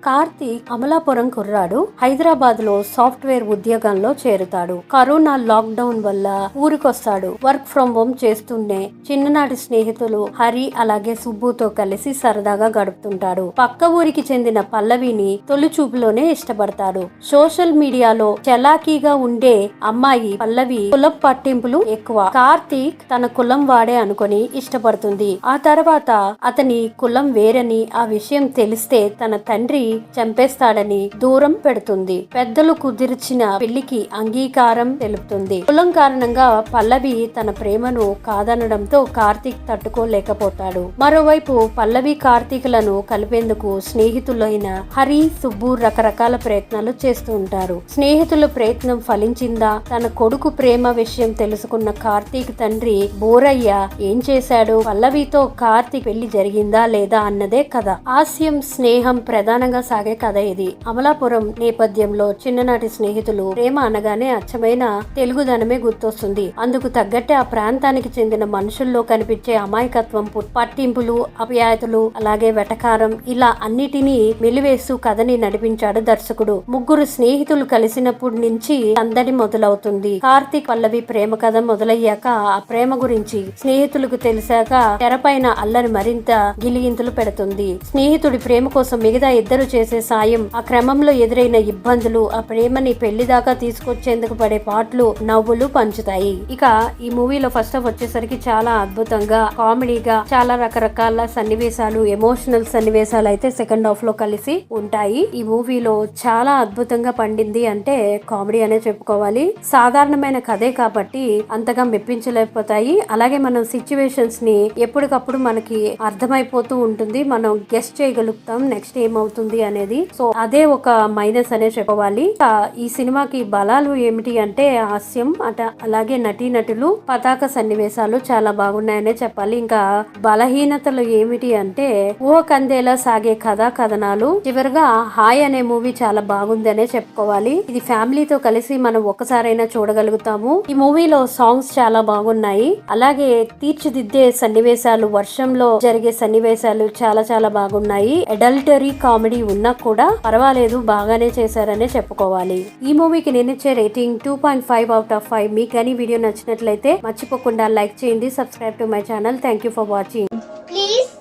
కార్తీక్ అమలాపురం కుర్రాడు హైదరాబాద్ లో సాఫ్ట్వేర్ ఉద్యోగంలో చేరుతాడు. కరోనా లాక్ డౌన్ వల్ల ఊరికొస్తాడు. వర్క్ ఫ్రం హోమ్ చేస్తూనే చిన్ననాటి స్నేహితులు హరి అలాగే సుబ్బుతో కలిసి సరదాగా గడుపుతుంటాడు. పక్క ఊరికి చెందిన పల్లవిని తొలి చూపులోనే ఇష్టపడతాడు. సోషల్ మీడియాలో చలాకీగా ఉండే అమ్మాయి పల్లవి కులం పట్టింపులు ఎక్కువ. కార్తీక్ తన కులం వాడే అనుకుని ఇష్టపడుతుంది. ఆ తర్వాత అతని కులం వేరని ఆ విషయం తెలిస్తే తన తండ్రి చంపేస్తాడని దూరం పెడుతుంది. పెద్దలు కుదిర్చిన పెళ్లికి అంగీకారం తెలుపుతుంది. కులం కారణంగా పల్లవి తన ప్రేమను కాదనడంతో కార్తీక్ తట్టుకోలేకపోతాడు. మరోవైపు పల్లవి కార్తీకులను కలిపేందుకు స్నేహితులైన హరి సుబ్బు రకరకాల ప్రయత్నాలు చేస్తూ ఉంటారు. స్నేహితుల ప్రయత్నం ఫలించిందా? తన కొడుకు ప్రేమ విషయం తెలుసుకున్న కార్తీక్ తండ్రి బోరయ్య ఏం చేశాడు? పల్లవితో కార్తీక్ పెళ్లి జరిగిందా లేదా అన్నదే కథ. హాస్యం స్నేహం ప్రధానంగా సాగే కథ ఇది. అమలాపురం నేపథ్యంలో చిన్ననాటి స్నేహితులు ప్రేమ అనగానే అచ్చమైన తెలుగుదనమే గుర్తొస్తుంది. అందుకు తగ్గట్టే ఆ ప్రాంతానికి చెందిన మనుషుల్లో కనిపించే అమాయకత్వం, పట్టింపులు, అపయాయతలు, అలాగే వెటకారం ఇలా అన్నిటినీ మెలివేస్తూ కథని నడిపించాడు దర్శకుడు. ముగ్గురు స్నేహితులు కలిసినప్పటి నుంచి సందడి మొదలవుతుంది. కార్తీక్ పల్లవి ప్రేమ కథ మొదలయ్యాక ఆ ప్రేమ గురించి స్నేహితులకు తెలిసాక తెరపైన అల్లరి మరింత గిలిగింతలు పెడుతుంది. స్నేహితుడి ప్రేమ కోసం మిగతా ఇద్దరు చేసే సాయం, ఆ క్రమంలో ఎదురైన ఇబ్బందులు, ఆ ప్రేమని పెళ్లి దాకా తీసుకొచ్చేందుకు పడే పాటలు, నవ్వులు పంచుతాయి. ఇక ఈ మూవీలో ఫస్ట్ హాఫ్ వచ్చేసరికి చాలా అద్భుతంగా కామెడీగా చాలా రకరకాల సన్నివేశాలు, ఎమోషనల్ సన్నివేశాలు అయితే సెకండ్ హాఫ్ లో కలిసి ఉంటాయి. ఈ మూవీలో చాలా అద్భుతంగా పండింది అంటే కామెడీ అనే చెప్పుకోవాలి. సాధారణమైన కథే కాబట్టి అంతగా మెప్పించలేకపోతాయి. అలాగే మనం సిచ్యువేషన్స్ ని ఎప్పటికప్పుడు మనకి అర్థమైపోతూ ఉంటుంది. మనం గెస్ట్ చేయగలుగుతాం నెక్స్ట్ ఏమవుతుంది అనేది. సో అదే ఒక మైనస్ అనే చెప్పవాలి. ఈ సినిమాకి బలాలు ఏమిటి అంటే హాస్యం అలాగే నటీనటులు, పతాక సన్నివేశాలు చాలా బాగున్నాయనే చెప్పాలి. ఇంకా బలహీనతలు ఏమిటి అంటే కందేలా సాగే కథనాలు. చివరిగా హాయ్ అనే మూవీ చాలా బాగుంది అనే చెప్పుకోవాలి. ఇది ఫ్యామిలీతో కలిసి మనం ఒక్కసారైనా చూడగలుగుతాము. ఈ మూవీలో సాంగ్స్ చాలా బాగున్నాయి. అలాగే తీర్చిదిద్దే సన్నివేశాలు, వర్షంలో జరిగే సన్నివేశాలు చాలా చాలా బాగున్నాయి. అడల్టరీ కామెడీ ఉన్నా కూడా పర్వాలేదు, బాగానే చేశారనే చెప్పుకోవాలి. ఈ మూవీకి నేను ఇచ్చే రేటింగ్ 2.5/5. మీకు కానీ వీడియో నచ్చినట్లయితే మర్చిపోకుండా లైక్ చేయండి. Subscribe to my channel. Thank you for watching. Please